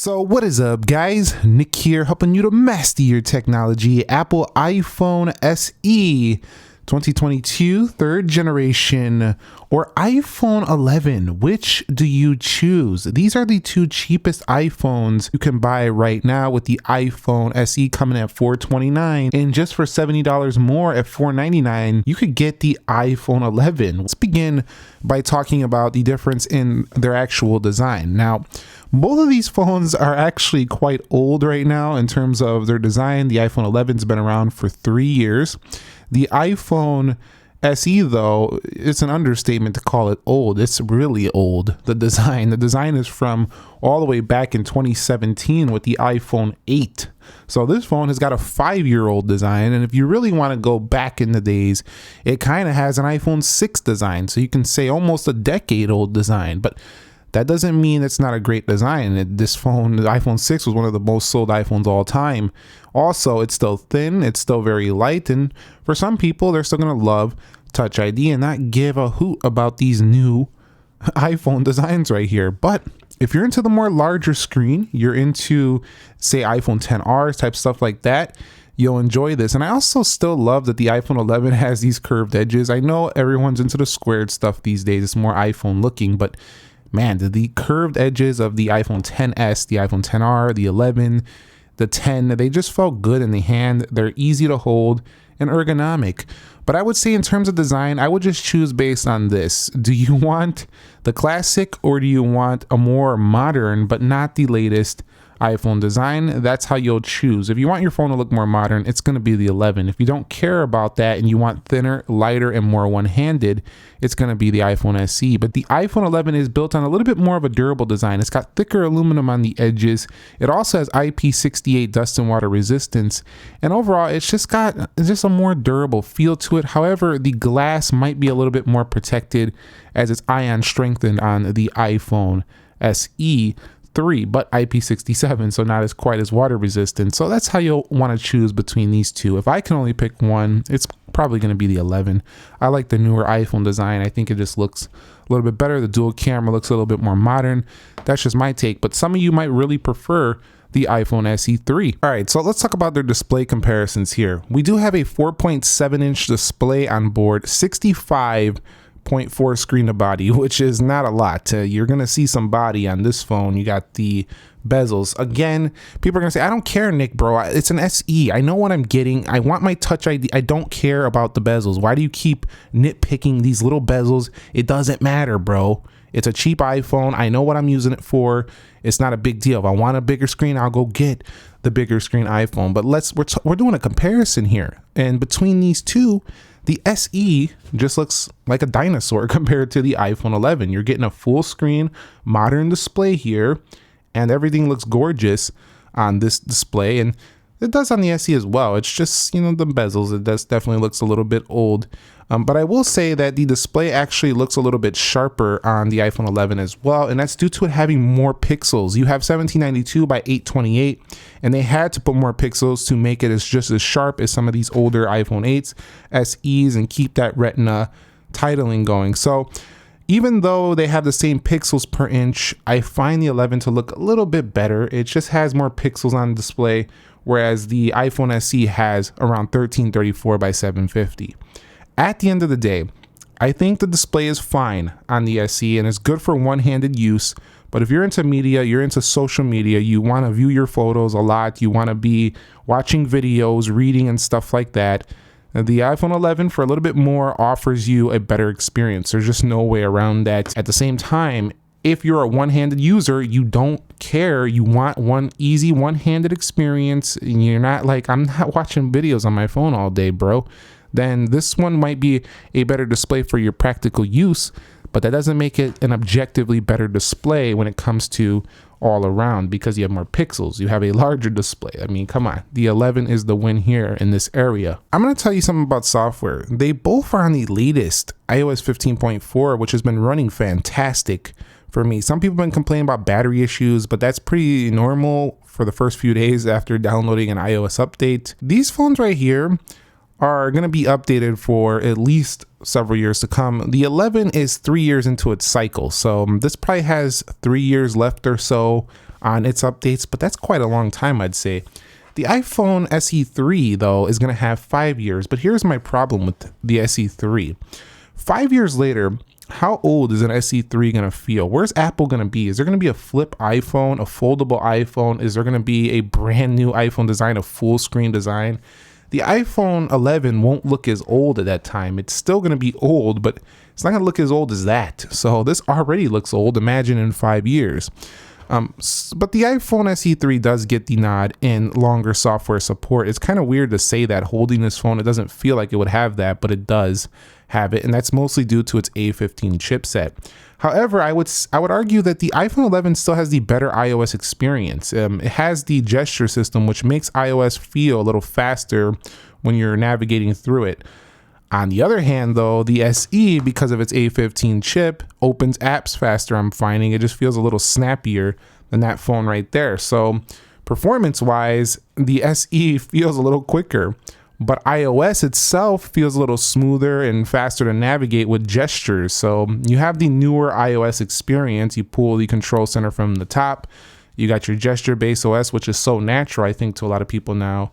So what is up, guys? Nick here, helping you to master your technology. Apple iPhone SE 2022 third generation or iPhone 11. Which do you choose? These are the two cheapest iPhones you can buy right now, with the iPhone SE coming at $429, and just for $70 more at $499 you could get the iPhone 11. Let's begin by talking about the difference in their actual design. Now, both of these phones are actually quite old right now in terms of their design. The iPhone 11's been around for 3 years. The iPhone SE, though, it's an understatement to call it old. It's really old. The design is from all the way back in 2017 with the iPhone 8. So this phone has got a 5-year-old design, and if you really want to go back in the days, it kind of has an iPhone 6 design. So you can say almost a decade-old design, but that doesn't mean it's not a great design. This phone, the iPhone 6, was one of the most sold iPhones all time. Also, it's still thin, it's still very light, and for some people, they're still going to love Touch ID and not give a hoot about these new iPhone designs right here. But if you're into the more larger screen, you're into, say, iPhone XR type stuff like that, you'll enjoy this. And I also still love that the iPhone 11 has these curved edges. I know everyone's into the squared stuff these days. It's more iPhone looking, but man, the curved edges of the iPhone XS, the iPhone XR, the 11, the 10, they just felt good in the hand. They're easy to hold and ergonomic. But I would say in terms of design, I would just choose based on this. Do you want the classic, or do you want a more modern but not the latest iPhone design? That's how you'll choose. If you want your phone to look more modern, it's going to be the 11. If you don't care about that and you want thinner, lighter, and more one-handed, it's going to be the iPhone SE. But the iPhone 11 is built on a little bit more of a durable design. It's got thicker aluminum on the edges. It also has IP68 dust and water resistance. And overall, it's just a more durable feel to it. However, the glass might be a little bit more protected as it's ion strengthened on the iPhone SE 3, but IP67, so not as quite as water resistant. So that's how you'll want to choose between these two. If I can only pick one, it's probably going to be the 11. I like the newer iPhone design. I think it just looks a little bit better. The dual camera looks a little bit more modern. That's just my take, but some of you might really prefer the iPhone SE 3. All right, so let's talk about their display comparisons here. We do have a 4.7-inch display on board, 65.4 screen to body, which is not a lot. You're gonna see some body on this phone. You got the bezels. Again, people are gonna say, I don't care, Nick, bro. It's an SE. I know what I'm getting. I want my Touch ID. I don't care about the bezels. Why do you keep nitpicking these little bezels? It doesn't matter, bro. It's a cheap iPhone. I know what I'm using it for. It's not a big deal. If I want a bigger screen, I'll go get the bigger screen iPhone. But we're doing a comparison here, and between these two, the SE just looks like a dinosaur compared to the iPhone 11. You're getting a full screen, modern display here, and everything looks gorgeous on this display. And it does on the SE as well. It's just, the bezels. It definitely looks a little bit old. But I will say that the display actually looks a little bit sharper on the iPhone 11 as well, and that's due to it having more pixels. You have 1792 by 828, and they had to put more pixels to make it just as sharp as some of these older iPhone 8s, SEs, and keep that Retina titling going. So even though they have the same pixels per inch, I find the 11 to look a little bit better. It just has more pixels on display, whereas the iPhone SE has around 1334 by 750. At the end of the day, I think the display is fine on the SE and it's good for one-handed use. But if you're into media, you're into social media, you want to view your photos a lot, you want to be watching videos, reading, and stuff like that, the iPhone 11 for a little bit more offers you a better experience. There's just no way around that. At the same time, if you're a one-handed user, you don't care. You want one easy one-handed experience, and you're not like, I'm not watching videos on my phone all day, bro. Then this one might be a better display for your practical use, but that doesn't make it an objectively better display when it comes to all around, because you have more pixels, you have a larger display. I mean, come on, the 11 is the win here in this area. I'm going to tell you something about software. They both are on the latest iOS 15.4, which has been running fantastic for me. Some people have been complaining about battery issues, but that's pretty normal for the first few days after downloading an iOS update. These phones right here are going to be updated for at least several years to come. The 11 is 3 years into its cycle, so this probably has 3 years left or so on its updates, but that's quite a long time, I'd say. The iPhone SE3 though is going to have 5 years, but here's my problem with the SE3. 5 years later, how old is an SE3 going to feel? Where's Apple going to be? Is there going to be a flip iPhone, a foldable iPhone? Is there going to be a brand new iPhone design, a full screen design? The iPhone 11 won't look as old at that time. It's still going to be old, but it's not going to look as old as that. So this already looks old. Imagine in 5 years. But the iPhone SE3 does get the nod in longer software support. It's kind of weird to say that holding this phone, it doesn't feel like it would have that, but it does have it, and that's mostly due to its A15 chipset. However, I would argue that the iPhone 11 still has the better iOS experience. It has the gesture system, which makes iOS feel a little faster when you're navigating through it. On the other hand, though, the SE, because of its A15 chip, opens apps faster. I'm finding it just feels a little snappier than that phone right there. So performance-wise, the SE feels a little quicker, but iOS itself feels a little smoother and faster to navigate with gestures. So you have the newer iOS experience. You pull the control center from the top. You got your gesture-based OS, which is so natural, I think, to a lot of people now,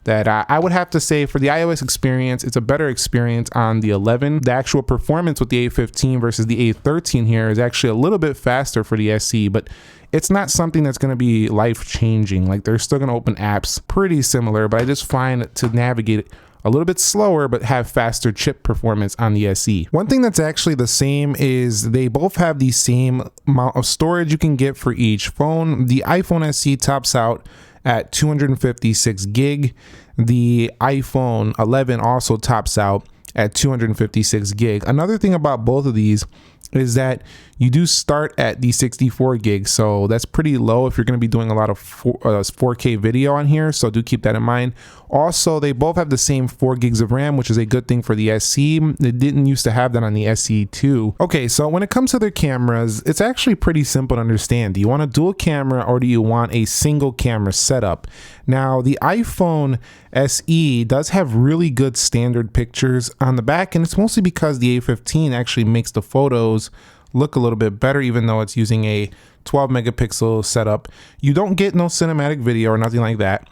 that I would have to say for the iOS experience, it's a better experience on the 11. The actual performance with the A15 versus the A13 here is actually a little bit faster for the SE, but it's not something that's going to be life-changing. Like, they're still going to open apps pretty similar, but I just find to navigate it a little bit slower but have faster chip performance on the SE. One thing that's actually the same is they both have the same amount of storage you can get for each phone. The iPhone SE tops out at 256 gig. The iPhone 11 also tops out at 256 gig. Another thing about both of these is that you do start at the 64 gigs, so that's pretty low if you're going to be doing a lot of 4K video on here, so do keep that in mind. Also, they both have the same 4 gigs of RAM, which is a good thing for the SE. It didn't used to have that on the SE2. Okay, so when it comes to their cameras, it's actually pretty simple to understand. Do you want a dual camera or do you want a single camera setup? Now, the iPhone SE does have really good standard pictures on the back, and it's mostly because the A15 actually makes the photos look a little bit better, even though it's using a 12 megapixel setup. You don't get no cinematic video or nothing like that.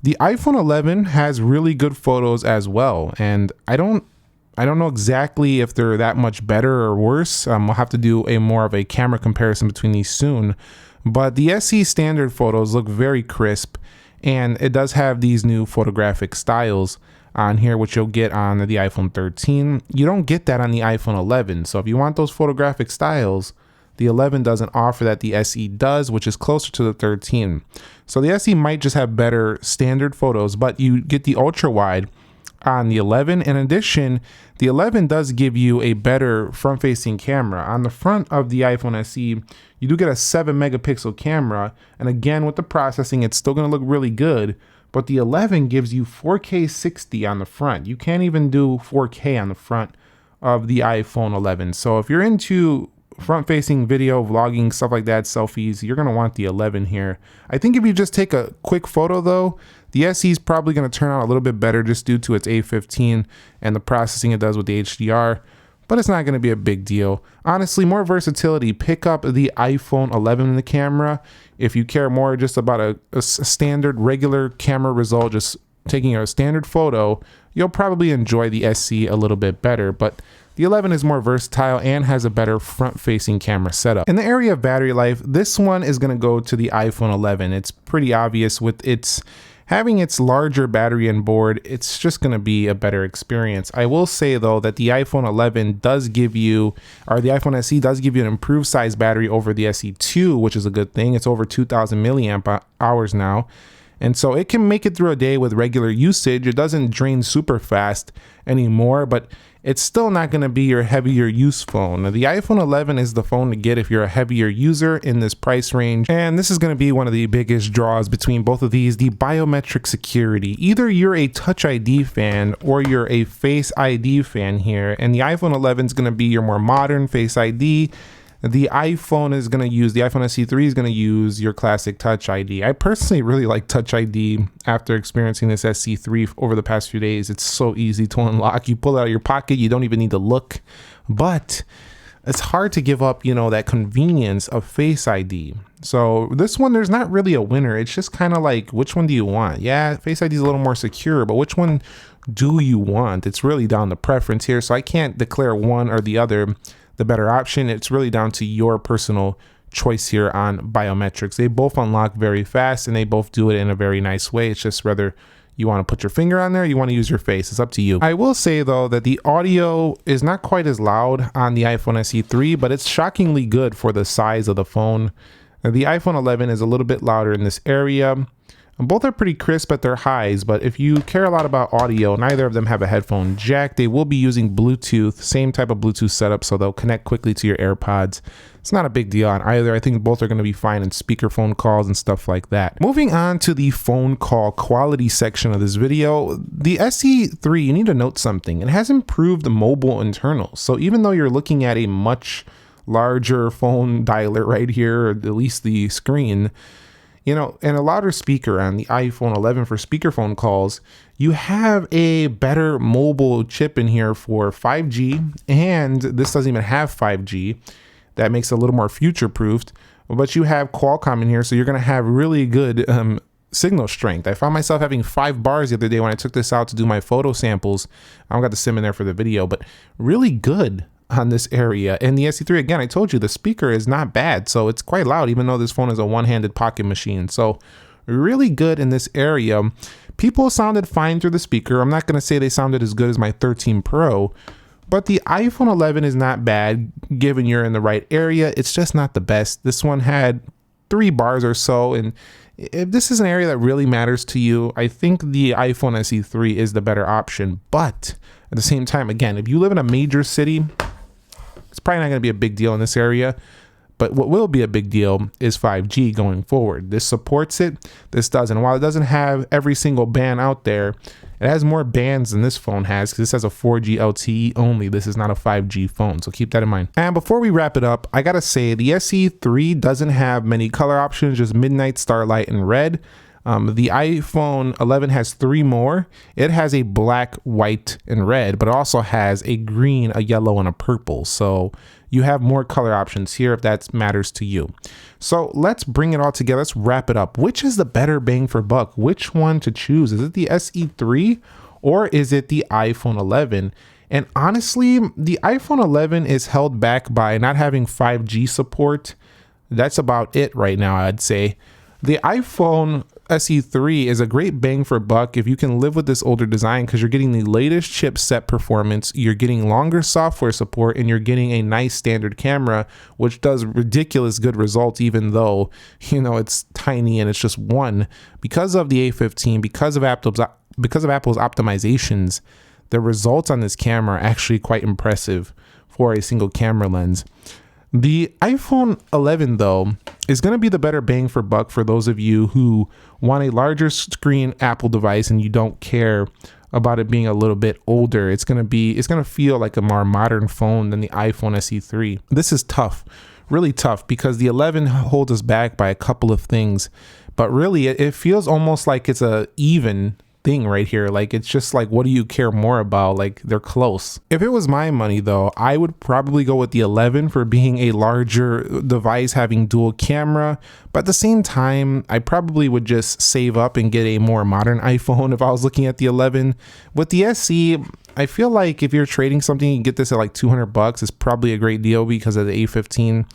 The iPhone 11 has really good photos as well, and I don't know exactly if they're that much better or worse. We'll have to do more of a camera comparison between these soon, but the SE standard photos look very crisp, and it does have these new photographic styles on here, which you'll get on the iPhone 13. You don't get that on the iPhone 11. So if you want those photographic styles, the 11 doesn't offer that. The SE does, which is closer to the 13. So the SE might just have better standard photos, but you get the ultra wide on the 11. In addition, the 11 does give you a better front facing camera. On the front of the iPhone SE, you do get a 7 megapixel camera. And again, with the processing, it's still going to look really good. But the 11 gives you 4K 60 on the front. You can't even do 4K on the front of the iPhone 11. So if you're into front-facing video, vlogging, stuff like that, selfies, you're going to want the 11 here. I think if you just take a quick photo, though, the SE is probably going to turn out a little bit better just due to its A15 and the processing it does with the HDR. But it's not going to be a big deal. Honestly, more versatility. Pick up the iPhone 11 in the camera. If you care more just about a standard regular camera result, just taking a standard photo, you'll probably enjoy the SE a little bit better. But the 11 is more versatile and has a better front-facing camera setup. In the area of battery life, this one is going to go to the iPhone 11. It's pretty obvious with its having its larger battery on board. It's just going to be a better experience. I will say though that the iPhone 11 does give you, or the iPhone SE does give you an improved size battery over the SE2, which is a good thing. It's over 2000 milliamp hours now. And so it can make it through a day with regular usage. It doesn't drain super fast anymore, but it's still not going to be your heavier use phone. Now, the iPhone 11 is the phone to get if you're a heavier user in this price range. And this is going to be one of the biggest draws between both of these, the biometric security. Either you're a Touch ID fan or you're a Face ID fan here. And the iPhone 11 is going to be your more modern Face ID. The iPhone SE3 is going to use your classic Touch ID. I personally really like Touch ID after experiencing this SE3 over the past few days. It's so easy to unlock. You pull it out of your pocket, you don't even need to look. But it's hard to give up, that convenience of Face ID. So this one, there's not really a winner. It's just kind of like, which one do you want? Yeah, Face ID is a little more secure, but which one do you want? It's really down to preference here. So I can't declare one or the other the better option. It's really down to your personal choice here on biometrics. They both unlock very fast and they both do it in a very nice way. It's just whether you want to put your finger on there, you want to use your face. It's up to you. I will say though that the audio is not quite as loud on the iPhone SE 3, but it's shockingly good for the size of the phone. The iPhone 11 is a little bit louder in this area. Both are pretty crisp at their highs, but if you care a lot about audio, neither of them have a headphone jack. They will be using Bluetooth, same type of Bluetooth setup, so they'll connect quickly to your AirPods. It's not a big deal on either. I think both are going to be fine in speakerphone calls and stuff like that. Moving on to the phone call quality section of this video, the SE3, you need to note something. It has improved mobile internals. So even though you're looking at a much larger phone dialer right here, or at least the screen, and a louder speaker on the iPhone 11 for speakerphone calls, you have a better mobile chip in here for 5G, and this doesn't even have 5G. That makes it a little more future-proofed, but you have Qualcomm in here, so you're going to have really good signal strength. I found myself having 5 bars the other day when I took this out to do my photo samples. I don't got the sim in there for the video, but really good on this area. And the SE3, again, I told you the speaker is not bad, so it's quite loud, even though this phone is a one-handed pocket machine. So really good in this area. People sounded fine through the speaker. I'm not going to say they sounded as good as my 13 Pro, but the iPhone 11 is not bad given you're in the right area. It's just not the best. This one had 3 bars or so, and if this is an area that really matters to you, I think the iPhone SE3 is the better option. But at the same time, again, if you live in a major city, it's probably not going to be a big deal in this area. But what will be a big deal is 5G going forward. This supports it, this doesn't. While it doesn't have every single band out there, it has more bands than this phone has, because this has a 4G LTE only. This is not a 5G phone, so keep that in mind. And before we wrap it up, I gotta say the SE3 doesn't have many color options, just midnight, starlight, and red. The iPhone 11 has 3 more. It has a black, white, and red, but it also has a green, a yellow, and a purple. So you have more color options here if that matters to you. So let's bring it all together. Let's wrap it up. Which is the better bang for buck? Which one to choose? Is it the SE3 or is it the iPhone 11? And honestly, the iPhone 11 is held back by not having 5G support. That's about it right now, I'd say. The iPhone SE3 is a great bang for buck if you can live with this older design, because you're getting the latest chipset performance, you're getting longer software support, and you're getting a nice standard camera, which does ridiculous good results, even though, it's tiny and it's just one. Because of the A15, because of Apple's optimizations, the results on this camera are actually quite impressive for a single camera lens. The iPhone 11, though, is going to be the better bang for buck for those of you who want a larger screen Apple device and you don't care about it being a little bit older. It's going to feel like a more modern phone than the iPhone SE3. This is tough, really tough, because the 11 holds us back by a couple of things, but really it feels almost like it's a even thing right here. Like, it's just like, what do you care more about? Like, they're close. If it was my money though, I would probably go with the 11 for being a larger device, having dual camera, but at the same time I probably would just save up and get a more modern iPhone if I was looking at the 11. With the SE, I feel like if you're trading something, you get this at like $200. It's probably a great deal because of the A15.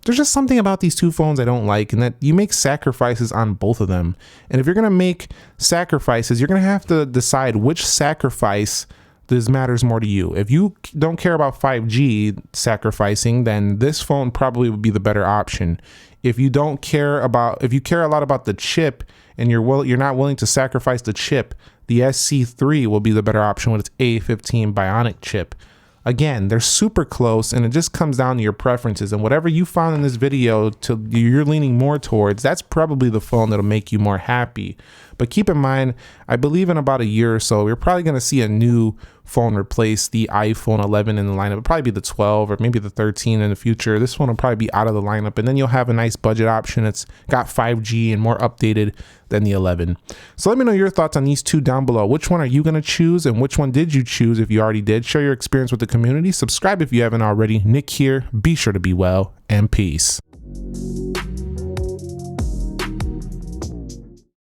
There's just something about these two phones I don't like, and that you make sacrifices on both of them. And if you're going to make sacrifices, you're going to have to decide which sacrifice matters more to you. If you don't care about 5G sacrificing, then this phone probably would be the better option. If you care a lot about the chip and you're not willing to sacrifice the chip, the SC3 will be the better option with its A15 Bionic chip. Again, they're super close, and it just comes down to your preferences, and whatever you found in this video you're leaning more towards, that's probably the phone that'll make you more happy. But keep in mind, I believe in about a year or so, you're probably going to see a new phone replace the iPhone 11 in the lineup. It'll probably be the 12 or maybe the 13 in the future. This one will probably be out of the lineup, and then you'll have a nice budget option. It's got 5G and more updated than the 11. So let me know your thoughts on these two down below. Which one are you going to choose, and which one did you choose if you already did? Share your experience with the community. Subscribe if you haven't already. Nick here. Be sure to be well, and peace.